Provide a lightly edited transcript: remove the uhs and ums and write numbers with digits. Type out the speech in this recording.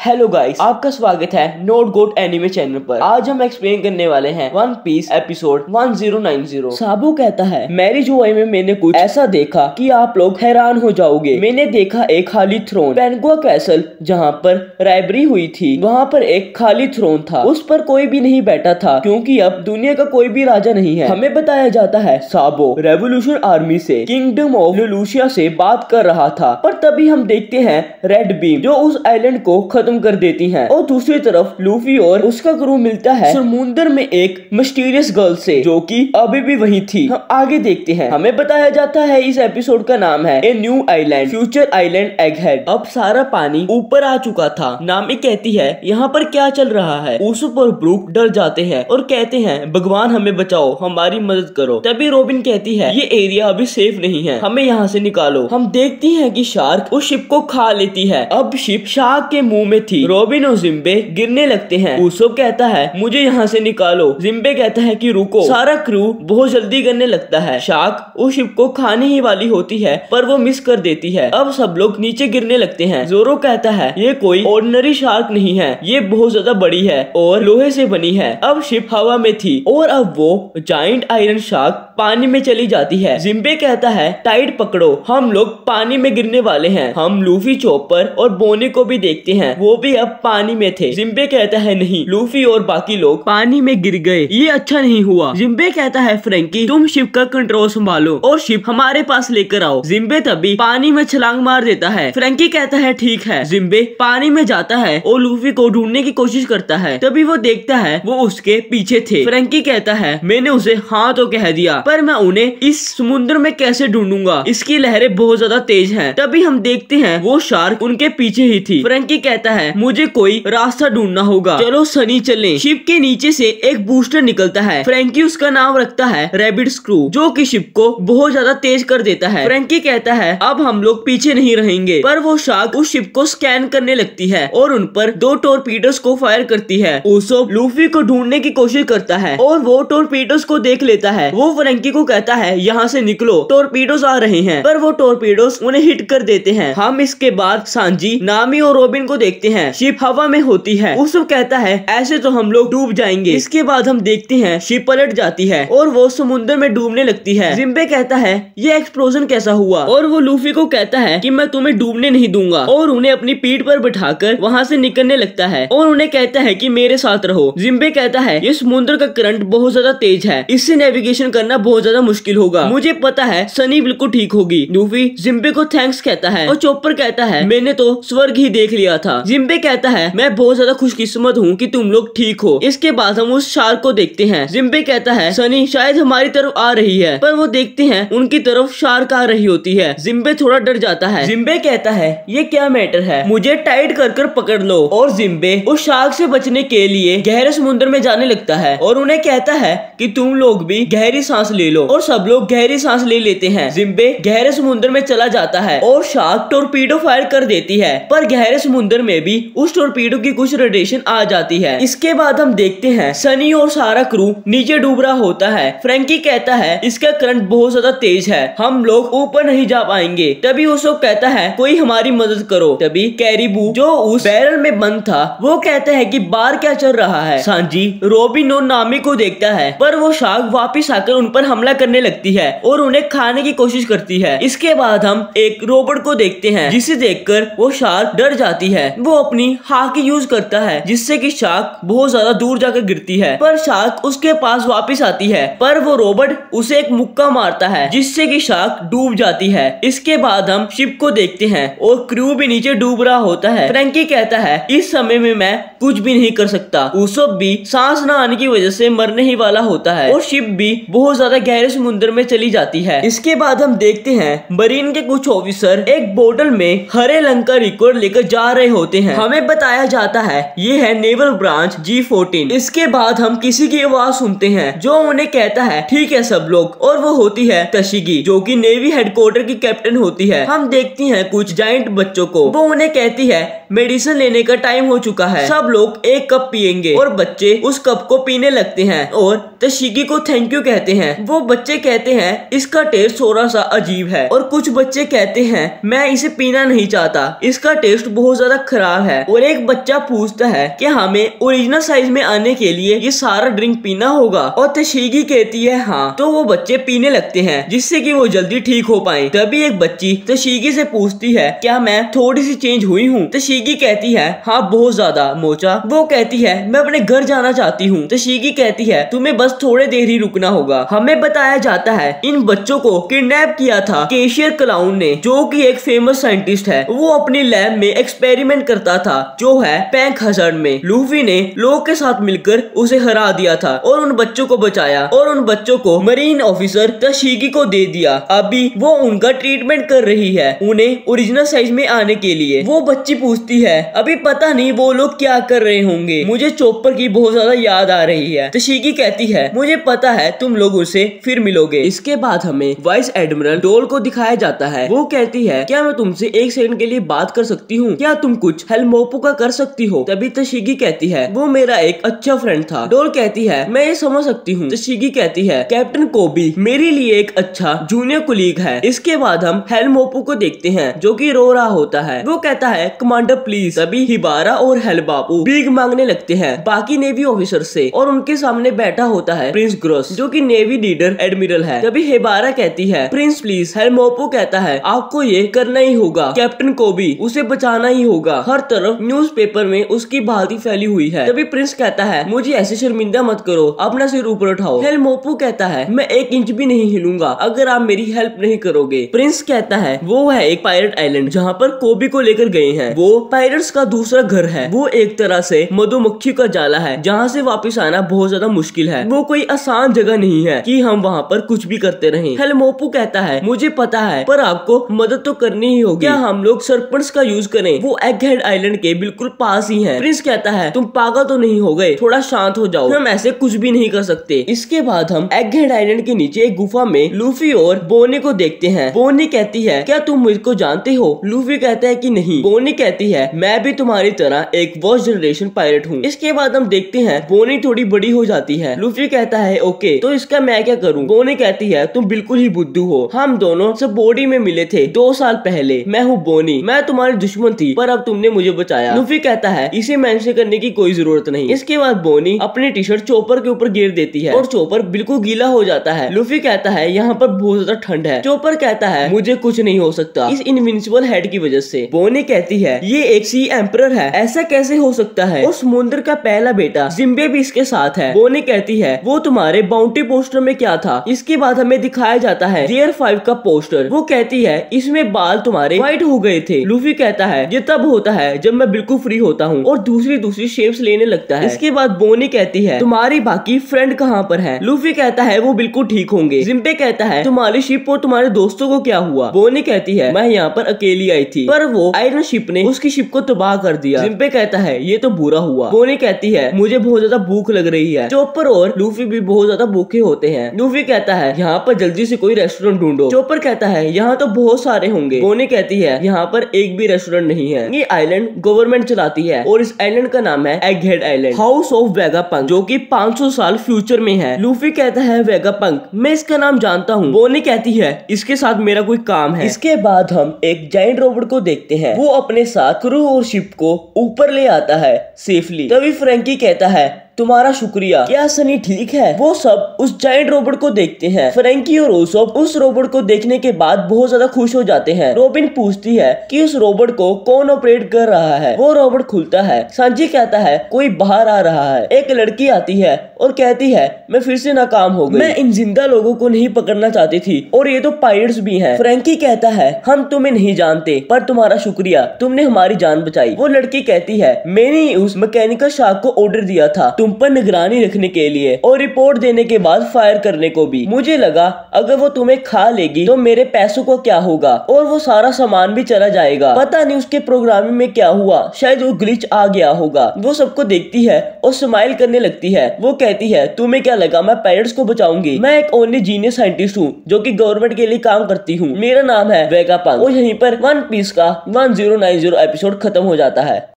Hello guys, आपका स्वागत है नोट गोट एनिमे चैनल पर। आज हम एक्सप्लेन करने वाले हैं वन पीस एपिसोड 1090। साबू कहता है, मैरी जो में मैंने कुछ ऐसा देखा कि आप लोग हैरान हो जाओगे। मैंने देखा एक खाली थ्रोन, पेंगुआ कैसल जहाँ पर राइबरी हुई थी, वहाँ पर एक खाली थ्रोन था। उस पर कोई भी नहीं बैठा था क्योंकि अब दुनिया का कोई भी राजा नहीं है। हमें बताया जाता है साबो रेवोल्यूशन आर्मी से किंगडम ऑफ लुलूशिया से बात कर रहा था, पर तभी हम देखते हैं रेड बीम जो उस आइलैंड को खत्म कर देती हैं। और दूसरी तरफ लूफी और उसका क्रू मिलता है समुद्र में एक मिस्टीरियस गर्ल से जो कि अभी भी वही थी। हम आगे देखते हैं, हमें बताया जाता है इस एपिसोड का नाम है a new island, future island Egghead. अब सारा पानी ऊपर आ चुका था। नामी कहती है, यहाँ पर क्या चल रहा है। उसूप और ब्रूक डर जाते हैं और कहते हैं, भगवान हमें बचाओ, हमारी मदद करो। तभी रोबिन कहती है, ये एरिया अभी सेफ नहीं है, हमें यहाँ से निकालो। हम देखती हैं कि शार्क उस शिप को खा लेती है। अब शिप शार्क के मुंह में थी। रोबिन और जिम्बे गिरने लगते हैं। उसूप कहता है, मुझे यहाँ से निकालो। जिम्बे कहता है कि रुको। सारा क्रू बहुत जल्दी करने लगता है। शार्क उस शिप को खाने ही वाली होती है पर वो मिस कर देती है। अब सब लोग नीचे गिरने लगते हैं। जोरो कहता है, ये कोई ऑर्डिनरी शार्क नहीं है, ये बहुत ज्यादा बड़ी है और लोहे से बनी है। अब शिप हवा में थी और अब वो जायंट आयरन शार्क पानी में चली जाती है। जिम्बे कहता है, टाइट पकड़ो, हम लोग पानी में गिरने वाले हैं। हम लूफी, चॉपर और बोनी को भी देखते हैं, वो भी अब पानी में थे। जिम्बे कहता है, नहीं, लूफी और बाकी लोग पानी में गिर गए, ये अच्छा नहीं हुआ। जिम्बे कहता है, फ्रैंकी तुम शिप का कंट्रोल संभालो और शिप हमारे पास लेकर आओ। जिम्बे तभी पानी में छलांग मार देता है। फ्रैंकी कहता है, ठीक है। जिम्बे पानी में जाता है और लूफी को ढूंढने की कोशिश करता है। तभी वो देखता है वो उसके पीछे थे। फ्रैंकी कहता है, मैंने उसे हाँ तो कह दिया, पर मैं उन्हें इस समुद्र में कैसे ढूंढूंगा, इसकी लहरें बहुत ज्यादा तेज हैं। तभी हम देखते हैं वो शार्क उनके पीछे ही थी। फ्रैंकी कहता है, मुझे कोई रास्ता ढूंढना होगा, चलो सनी चलें। शिप के नीचे से एक बूस्टर निकलता है। फ्रैंकी उसका नाम रखता है रैबिट स्क्रू, जो कि शिप को बहुत ज्यादा तेज कर देता है। फ्रैंकी कहता है, अब हम लोग पीछे नहीं रहेंगे, पर वो शार्क उस शिप को स्कैन करने लगती है और उन पर 2 टॉर्पीडोस को फायर करती है। उसूप लूफी को ढूंढने की कोशिश करता है और वो टॉर्पीडोस को देख लेता है। वो फ्रैंकी को कहता है, यहाँ से निकलो, टॉर्पीडोस आ रहे हैं, पर वो टॉर्पीडोस उन्हें हिट कर देते हैं। हम इसके बाद सांजी, नामी और रोबिन को देखते हैं। शिप हवा में होती है। उसूप कहता है, ऐसे तो हम लोग डूब जाएंगे। इसके बाद हम देखते हैं शिप पलट जाती है और वो समुद्र में डूबने लगती है। जिम्बे कहता है, ये एक्सप्लोजन कैसा हुआ, और वो लूफी को कहता है कि मैं तुम्हें डूबने नहीं दूंगा, और उन्हें अपनी पीठ पर बिठाकर वहाँ से निकलने लगता है और उन्हें कहता है कि मेरे साथ रहो। जिम्बे कहता है, ये समुद्र का करंट बहुत ज्यादा तेज है, इससे नेविगेशन करना बहुत ज्यादा मुश्किल होगा। मुझे पता है सनी बिल्कुल ठीक होगी। लूफी जिम्बे को थैंक्स कहता है और चॉपर कहता है, मैंने तो स्वर्ग ही देख लिया था। जिम्बे कहता है, मैं बहुत ज्यादा खुशकिस्मत हूँ कि तुम लोग ठीक हो। इसके बाद हम उस शार्क को देखते हैं। जिम्बे कहता है, सनी शायद हमारी तरफ आ रही है, पर वो देखते हैं उनकी तरफ शार्क आ रही होती है। जिम्बे थोड़ा डर जाता है। जिम्बे कहता है, ये क्या मैटर है, मुझे टाइट कर पकड़ लो। और जिम्बे उस शार्क से बचने के लिए गहरे समुद्र में जाने लगता है और उन्हें कहता है कि तुम लोग भी गहरी सांस ले लो, और सब लोग गहरी सांस ले लेते हैं। जिम्बे गहरे समुद्र में चला जाता है और शार्क टॉर्पीडो फायर कर देती है, पर गहरे समुद्र में भी उस टॉर्पीडो की कुछ रेडिएशन आ जाती है। इसके बाद हम देखते हैं सनी और सारा क्रू नीचे डूब रहा होता है। फ्रैंकी कहता है, इसका करंट बहुत ज्यादा तेज है, हम लोग ऊपर नहीं जा पाएंगे। तभी उसूप कहता है, कोई हमारी मदद करो। तभी कैरिबू जो उस बैरल में बंद था, वो कहता है कि बाहर क्या चल रहा है। सांजी रोबिन और नामी को देखता है, पर वो शार्क वापिस आकर उन पर हमला करने लगती है और उन्हें खाने की कोशिश करती है। इसके बाद हम एक रोबोट को देखते हैं, जिसे देखकर वो शार्क डर जाती है। वो अपनी हाकी यूज करता है, जिससे कि शार्क बहुत ज्यादा दूर जाकर गिरती है, पर शार्क उसके पास वापस आती है, पर वो रोबोट उसे एक मुक्का मारता है, जिससे कि शार्क डूब जाती है। इसके बाद हम शिप को देखते हैं और क्रू भी नीचे डूब रहा होता है। फ्रैंकी कहता है, इस समय में मैं कुछ भी नहीं कर सकता। उसूप भी सांस न आने की वजह से मरने ही वाला होता है और शिप भी बहुत ज्यादा गहरे समुद्र में चली जाती है। इसके बाद हम देखते हैं मरीन के कुछ ऑफिसर एक बोतल में हरे रंग का लिक्विड लेकर जा रहे होते हैं। हमें बताया जाता है ये है नेवल ब्रांच G14। इसके बाद हम किसी की आवाज सुनते हैं जो उन्हें कहता है, ठीक है सब लोग, और वो होती है तशिगी, जो कि नेवी हेडक्वार्टर की कैप्टन होती है। हम देखते हैं कुछ जायंट बच्चों को, वो उन्हें कहती है मेडिसिन लेने का टाइम हो चुका है, सब लोग एक कप पिएंगे, और बच्चे उस कप को पीने लगते हैं और तशिगी को थैंक यू कहते हैं। वो बच्चे कहते हैं इसका टेस्ट थोड़ा सा अजीब है, और कुछ बच्चे कहते हैं मैं इसे पीना नहीं चाहता, इसका टेस्ट बहुत ज्यादा खराब है। और एक बच्चा पूछता है कि हमें ओरिजिनल साइज में आने के लिए ये सारा ड्रिंक पीना होगा, और तशीगी कहती है हाँ। तो वो बच्चे पीने लगते हैं जिससे कि वो जल्दी ठीक हो पाए। तभी एक बच्ची तशीगी से पूछती है क्या मैं थोड़ी सी चेंज हुई हूँ? तशीगी कहती है हाँ बहुत ज्यादा मोचा। वो कहती है मैं अपने घर जाना चाहती हूँ। तशीगी कहती है तुम्हें बस थोड़े देर ही रुकना होगा। हमें बताया जाता है इन बच्चों को किडनैप किया था कैशियर क्लाउन ने, जो कि एक फेमस साइंटिस्ट है। वो अपनी लैब में एक्सपेरिमेंट करता था जो है पैंक हजार्ड में। लूफी ने लोगों के साथ मिलकर उसे हरा दिया था और उन बच्चों को बचाया, और उन बच्चों को मरीन ऑफिसर तशीगी को दे दिया। अभी वो उनका ट्रीटमेंट कर रही है उन्हें ओरिजिनल साइज में आने के लिए। वो बच्ची पूछती है अभी पता नहीं वो लोग क्या कर रहे होंगे, मुझे चॉपर की बहुत ज्यादा याद आ रही है। तशीगी कहती है मुझे पता है तुम लोग उसे फिर मिलोगे। इसके बाद हमें वाइस एडमिरल डोल को दिखाया जाता है। वो कहती है क्या मैं तुमसे एक सेकंड के लिए बात कर सकती हूँ? क्या तुम कुछ हेल्मोपो का कर सकती हो? तभी तशीगी कहती है वो मेरा एक अच्छा फ्रेंड था। डोल कहती है मैं ये समझ सकती हूँ। तशीगी कहती है कैप्टन कोबी मेरे लिए एक अच्छा जूनियर कुलीग है। इसके बाद हम हेल्मोपो को देखते हैं जो कि रो रहा होता है। वो कहता है कमांडर प्लीज। तभी हिबारा और हेलबापू भीख मांगने लगते हैं बाकी नेवी ऑफिसर से, और उनके सामने बैठा होता है प्रिंस ग्रोस जो कि नेवी लीडर एडमिरल है। तभी हिबारा कहती है प्रिंस प्लीज। हेल्मोपो कहता है आपको ये करना ही होगा, कैप्टन कोबी उसे बचाना ही होगा। हर तरफ न्यूज़पेपर में उसकी बहादुरी फैली हुई है। तभी प्रिंस कहता है मुझे ऐसे शर्मिंदा मत करो, अपना सिर ऊपर उठाओ। हेल्मोपो कहता है मैं 1 इंच भी नहीं हिलूंगा अगर आप मेरी हेल्प नहीं करोगे। प्रिंस कहता है वो है एक पायरेट आइलैंड जहाँ पर कोबी को लेकर गए हैं। वो पायरेट्स का दूसरा घर है। वो एक तरह से मधुमक्खी का जाला है जहाँ से वापस आना बहुत ज्यादा मुश्किल है। वो कोई आसान जगह नहीं है कि हम वहाँ पर कुछ भी करते रहें। हेल्मोपो कहता है मुझे पता है पर आपको मदद तो करनी ही होगी। क्या हम लोग सर्पेंट्स का यूज करें? वो एगहेड आइलैंड के बिल्कुल पास ही है। प्रिंस कहता है तुम पागल तो नहीं हो गए, थोड़ा शांत हो जाओ, हम ऐसे कुछ भी नहीं कर सकते। इसके बाद हम एगहेड आइलैंड के नीचे एक गुफा में लूफी और बोनी को देखते हैं। बोनी कहती है क्या तुम मुझको जानते हो? लूफी कहता है कि नहीं। बोनी कहती है मैं भी तुम्हारी तरह एक फर्स्ट जनरेशन पायरेट हूँ। इसके बाद हम देखते हैं बोनी थोड़ी बड़ी हो जाती है। लूफी कहता है ओके तो इसका मैं क्या करूँ? बोनी कहती है तुम बिल्कुल ही बुद्धू हो, हम दोनों सब बॉडी में मिले थे 2 साल पहले। मैं हूँ बोनी, मैं तुम्हारी दुश्मन थी पर अब तुमने मुझे बचाया। लूफी कहता है इसे मेंशन करने की कोई जरूरत नहीं। इसके बाद बोनी अपनी टी शर्ट चोपर के ऊपर गिर देती है और चोपर बिल्कुल गीला हो जाता है। लूफी कहता है यहाँ पर बहुत ज्यादा ठंड है। चोपर कहता है मुझे कुछ नहीं हो सकता इस इनविंसिबल हेड की वजह से। बोनी कहती है ये एक सी एम्परर है, ऐसा कैसे हो सकता है? और समुद्र का पहला बेटा जिम्बे भी इसके साथ है। बोनी कहती है वो तुम्हारे बाउंटी पोस्टर में क्या था? इसके बाद हमें दिखाया जाता है Gear 5 का पोस्टर। वो कहती है इसमें बाल तुम्हारे व्हाइट हो गए थे। लूफी कहता है ये तब होता है जब मैं बिल्कुल फ्री होता हूँ, और दूसरी शेप्स लेने लगता है। इसके बाद बोनी कहती है तुम्हारी बाकी फ्रेंड कहाँ पर है? लूफी कहता है वो बिल्कुल ठीक होंगे। जिम्बे कहता है तुम्हारी शिप और तुम्हारे दोस्तों को क्या हुआ? बोनी कहती है मैं यहाँ पर अकेली आई थी पर वो आयरन शिप ने उसकी शिप को तबाह कर दिया। जिम्बे कहता है ये तो बुरा हुआ। बोनी कहती है मुझे बहुत ज्यादा भूख लग रही है। चोपर और लूफी भी बहुत ज्यादा भूखे होते हैं। लूफी कहता है यहाँ पर जल्दी से कोई रेस्टोरेंट ढूंढो। चोपर कहता है यहाँ तो बहुत सारे होंगे। बोनी कहती है यहाँ पर एक भी रेस्टोरेंट नहीं है, ये आइलैंड गवर्नमेंट चलाती है और इस आइलैंड का नाम है Egghead island, house of Vegapunk, जो कि 500 साल फ्यूचर में है। लूफी कहता है वेगापंक मैं इसका नाम जानता हूँ। बोनी कहती है इसके साथ मेरा कोई काम है। इसके बाद हम एक जायंट रोबोट को देखते हैं। वो अपने साथ क्रू और शिप को ऊपर ले आता है सेफली। तभी फ्रैंकी कहता है तुम्हारा शुक्रिया, क्या सनी ठीक है? वो सब उस जायंट रोबोट को देखते हैं। फ्रैंकी और ओसोप उस रोबोट को देखने के बाद बहुत ज्यादा खुश हो जाते हैं। रोबिन पूछती है कि उस रोबोट को कौन ऑपरेट कर रहा है। वो रोबोट खुलता है। सांजी कहता है कोई बाहर आ रहा है। एक लड़की आती है और कहती है मैं फिर से नाकाम हो गई, मैं इन जिंदा लोगों को नहीं पकड़ना चाहती थी और ये तो पायरेट्स भी हैं। फ्रैंकी कहता है हम तुम्हें नहीं जानते पर तुम्हारा शुक्रिया, तुमने हमारी जान बचाई। वो लड़की कहती है मैंने उस मैकेनिकल शार्क को ऑर्डर दिया था तुम पर निगरानी रखने के लिए और रिपोर्ट देने के बाद फायर करने को भी। मुझे लगा अगर वो तुम्हें खा लेगी तो मेरे पैसों को क्या होगा और वो सारा सामान भी चला जाएगा। पता नहीं उसके प्रोग्रामिंग में क्या हुआ, शायद वो ग्लिच आ गया होगा। वो सबको देखती है और स्माइल करने लगती है। वो कहती है तुम्हें क्या लगा मैं पायरेट्स को बचाऊंगी? मैं एक ओनली जीनियस साइंटिस्ट हूँ जो कि गवर्नमेंट के लिए काम करती हूँ। मेरा नाम है वेगापंक। और यहीं पर वन पीस का 1090 एपिसोड खत्म हो जाता है।